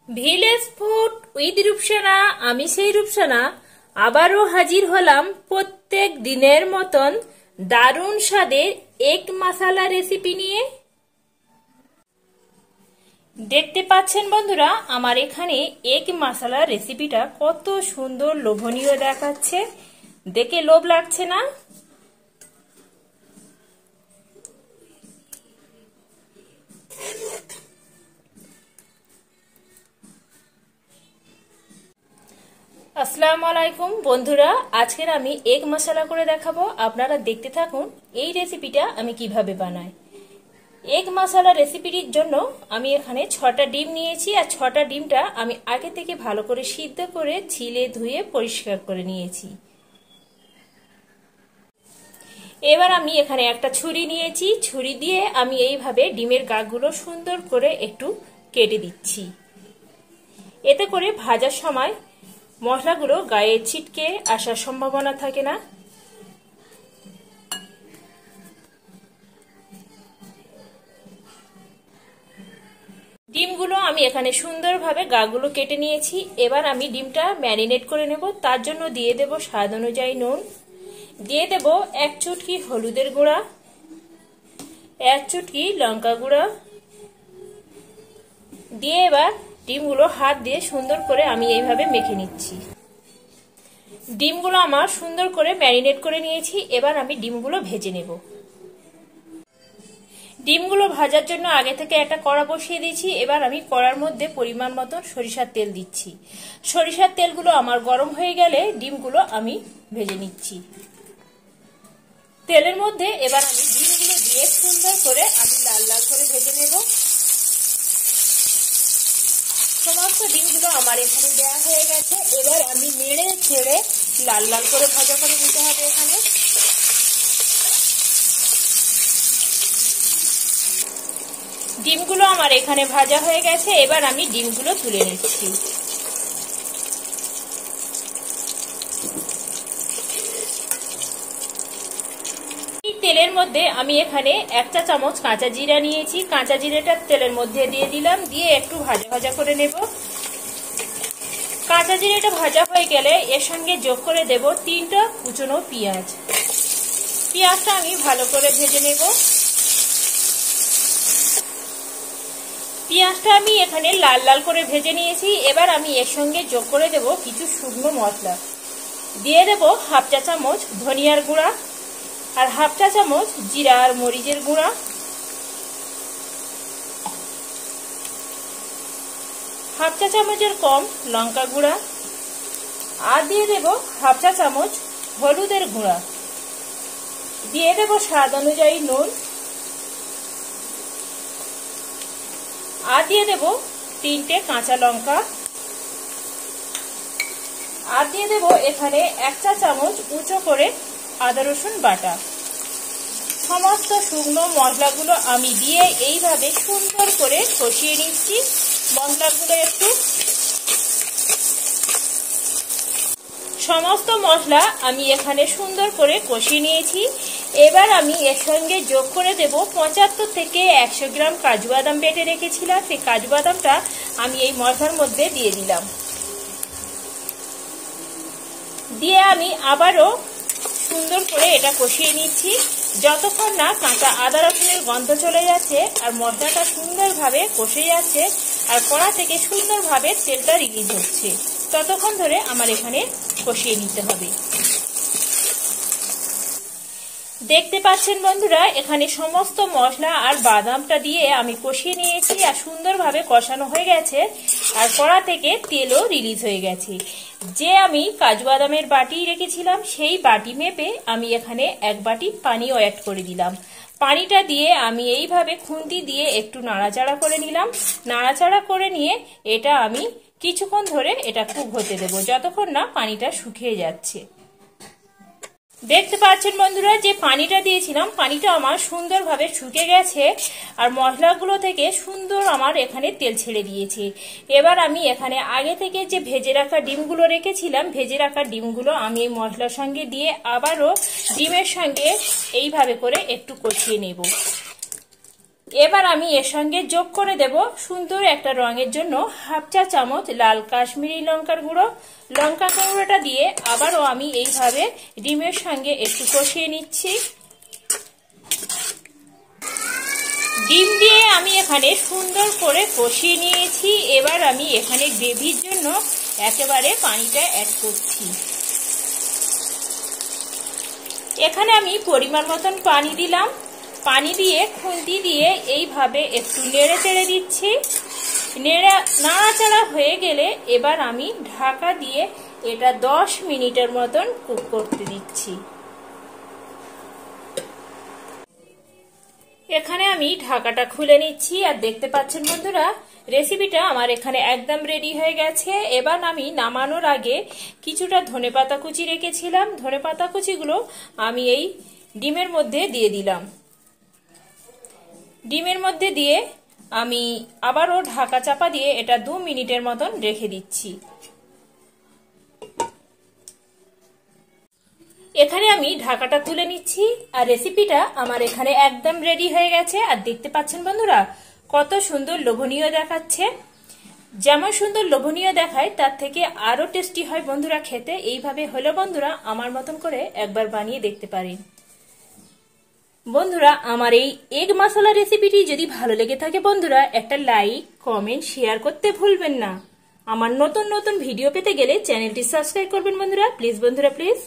Village food with Rupsana. আমি সেই রূপসানা আবারও হাজির হলাম প্রত্যেক দিনের মতন দারুণ স্বাদের এগ মশলা রেসিপি নিয়ে। দেখতে পাচ্ছেন বন্ধুরা, আমার এখানে এগ মশলা রেসিপিটা কত সুন্দর লোভনীয় দেখাচ্ছে, দেখে লোভ লাগছে না? আসসালামু আলাইকুম বন্ধুরা, আজকের আমি এগ মশলা করে দেখাবো। আপনারা দেখতে থাকুন এই রেসিপিটা আমি কিভাবে বানাই। এগ মশলা রেসিপিটির জন্য আমি এখানে 6টা ডিম নিয়েছি, আর 6টা ডিমটা আমি আগে থেকে ভালো করে সিদ্ধ করে ছিলে ধুয়ে পরিষ্কার করে নিয়েছি। এবার আমি এখানে একটা ছুরি নিয়েছি, ছুরি দিয়ে আমি এইভাবে ডিমের গাগুলো সুন্দর করে একটু কেটে দিচ্ছি। এতে করে ভাজার সময় মশলাগুলো গায়ে ছিটকে আসার সম্ভাবনা থাকে না। ডিমগুলো আমি এখানে সুন্দরভাবে গাগুলো কেটে নিয়েছি। এবার আমি ডিমটা ম্যারিনেট করে নেব। তার জন্য দিয়ে দেব স্বাদ অনুযায়ী নুন, দিয়ে দেব 1 চুটকি হলুদের গুঁড়া, 1 চুটকি লঙ্কা গুঁড়া দিয়ে এবার ডিমগুলো হাত দিয়ে সুন্দর করে আমি এইভাবে মেখে নিচ্ছি। ডিমগুলো আমার সুন্দর করে ম্যারিনেট করে নিয়েছি। এবার আমি ডিমগুলো ভেজে নেব। ডিমগুলো ভাজার জন্য আগে থেকে একটা কড়া বসিয়ে দিয়েছি। এবার আমি কড়ার মধ্যে পরিমাণ মতো সরিষার তেল দিচ্ছি। সরিষার তেলগুলো আমার গরম হয়ে গেলে ডিমগুলো আমি ভেজে নিচ্ছি। তেলের মধ্যে এবার আমি ডিমগুলো দিয়ে সুন্দর করে আমি লাল লাল করে ভেজে নেব। সমস্ত ডিমগুলো আমার এখানে দেওয়া হয়ে গেছে। এবার আমি নেড়ে ছেড়ে লাল লাল করে ভাজা করে নিতে হবে। এখানে ডিমগুলো আমার এখানে ভাজা হয়ে গেছে। এবার আমি ডিমগুলো তুলে নিচ্ছি। তেলের মধ্যে আমি এখানে 1 চা চামচ কাঁচা জিরা নিয়েছি। কাঁচা জিরাটা তেলের মধ্যে দিয়ে দিলাম, দিয়ে একটু ভাজা ভাজা করে নেব। কাঁচা জিরাটা ভাজা হয়ে গেলে এর সঙ্গে যোগ করে দেব 3টা কুচনো পেঁয়াজ। পেঁয়াজটা আমি ভালো করে ভেজে নেব। পেঁয়াজটা আমি এখানে লাল লাল করে ভেজে নিয়েছি। এবার আমি এর সঙ্গে যোগ করে দেব কিছু শুকনো মশলা। দিয়ে দেব 1/2 চা চামচ ধনিয়ার গুঁড়া, আর 1/2 চা চামচ জিরা আর মরিচের গুঁড়া, 1/2 চা চামচের কম লঙ্কা গুঁড়া, আর দিয়ে দেব 1/2 চা চামচ হলুদের গুঁড়া, দিয়ে দেব স্বাদ অনুযায়ী নুন, আর দিয়ে দেব 3টে কাঁচা লঙ্কা, আর দিয়ে দেব এখানে 1 চা চামচ উঁচু করে আদা রসুন বাটা। সমস্ত শুকনো মশলাগুলো আমি দিয়ে এইভাবে সুন্দর করে কষিয়ে নিচ্ছি। মশলাগুলো একটু সমস্ত মশলা আমি এখানে সুন্দর করে কষিয়ে নিয়েছি। এবার আমি এর সঙ্গে যোগ করে দেব 75 থেকে 100 গ্রাম কাজু বাদাম বেটে রেখেছিলাম। সেই কাজু বাদামটা আমি এই মশলার মধ্যে দিয়ে দিলাম। দিয়ে আমি আবারও সুন্দর করে এটা কষিয়ে নিচ্ছি যতক্ষণ না কাঁচা আদা রসুনের গন্ধ চলে যাচ্ছে আর মশলাটা সুন্দরভাবে কষে যাচ্ছে আর কড়া থেকে সুন্দরভাবে তেলটা রিলিজ হচ্ছে, ততক্ষণ ধরে আমার এখানে কষিয়ে নিতে হবে। দেখতে পাচ্ছেন বন্ধুরা, এখানে সমস্ত মশলা আর বাদামটা দিয়ে আমি কষিয়ে নিয়েছি আর সুন্দরভাবে কষানো হয়ে গেছে আর কড়া থেকে তেলও রিলিজ হয়ে গেছে। যে আমি কাজু বাদামের বাটি রেখেছিলাম সেই বাটি মেপে আমি এখানে 1 বাটি পানিও অ্যাড করে দিলাম। পানিটা দিয়ে আমি এইভাবে খুন্তি দিয়ে একটু নাড়াচাড়া করে নিলাম। নাড়াচাড়া করে নিয়ে এটা আমি কিছুক্ষণ ধরে এটা কুক হতে দেবো যতক্ষণ না পানিটা শুকিয়ে যাচ্ছে। দেখতে পাচ্ছেন বন্ধুরা, যে পানিটা দিয়েছিলাম পানিটা আমার সুন্দরভাবে শুকিয়ে গেছে আর মশলাগুলো থেকে সুন্দর আমার এখানে তেল ছেড়ে দিয়েছে। এবার আমি এখানে আগে থেকে যে ভেজে রাখা ডিমগুলো রেখেছিলাম, ভেজে রাখা ডিমগুলো আমি এই মশলার সঙ্গে দিয়ে আবারও ডিমের সঙ্গে এইভাবে করে একটু কষিয়ে নেব। এবার আমি এর সঙ্গে যোগ করে দেব সুন্দর একটা রঙের জন্য হাফ চা চামচ লাল কাশ্মীরি লঙ্কার গুঁড়ো। লঙ্কা গুঁড়োটা দিয়ে আবারও আমি এইভাবে ডিমের সঙ্গে একটু কষিয়ে নিচ্ছি। ডিম দিয়ে আমি এখানে সুন্দর করে কষিয়ে নিয়েছি। এবার আমি এখানে গ্রেভির জন্য একেবারে পানিটা অ্যাড করছি। এখানে আমি পরিমাণ মতন পানি দিলাম। পানি দিয়ে খুন্তি দিয়ে এইভাবে একটু নেড়ে চেড়ে দিচ্ছি। নাড়াচাড়া হয়ে গেলে এবার আমি ঢাকা দিয়ে এটা 10 মিনিটের মতন কুক করতে দিচ্ছি। এখানে আমি ঢাকাটা খুলে নিচ্ছি আর দেখতে পাচ্ছেন বন্ধুরা রেসিপিটা আমার এখানে একদম রেডি হয়ে গেছে। এবার আমি নামানোর আগে কিছুটা ধনেপাতা কুচি রেখেছিলাম, ধনেপাতা কুচিগুলো আমি এই ডিমের মধ্যে দিয়ে দিলাম। ডিমের মধ্যে দিয়ে আমি আবারও ঢাকা চাপা দিয়ে এটা 2 মিনিটের মতন রেখে দিচ্ছি। এখানে আমি ঢাকাটা তুলে নিচ্ছি আর রেসিপিটা আমার এখানে একদম রেডি হয়ে গেছে। আর দেখতে পাচ্ছেন বন্ধুরা কত সুন্দর লোভনীয় দেখাচ্ছে। যেমন সুন্দর লোভনীয় দেখায় তার থেকে আরো টেস্টি হয় বন্ধুরা খেতে। এইভাবে হলো বন্ধুরা আমার মতন করে একবার বানিয়ে দেখতে পারেন। বন্ধুরা আমার এই এগ মশলা রেসিপিটি যদি ভালো লেগে থাকে বন্ধুরা একটা লাইক কমেন্ট শেয়ার করতে ভুলবেন না। আমার নতুন নতুন ভিডিও পেতে গেলে চ্যানেলটি সাবস্ক্রাইব করবেন বন্ধুরা, প্লিজ বন্ধুরা প্লিজ।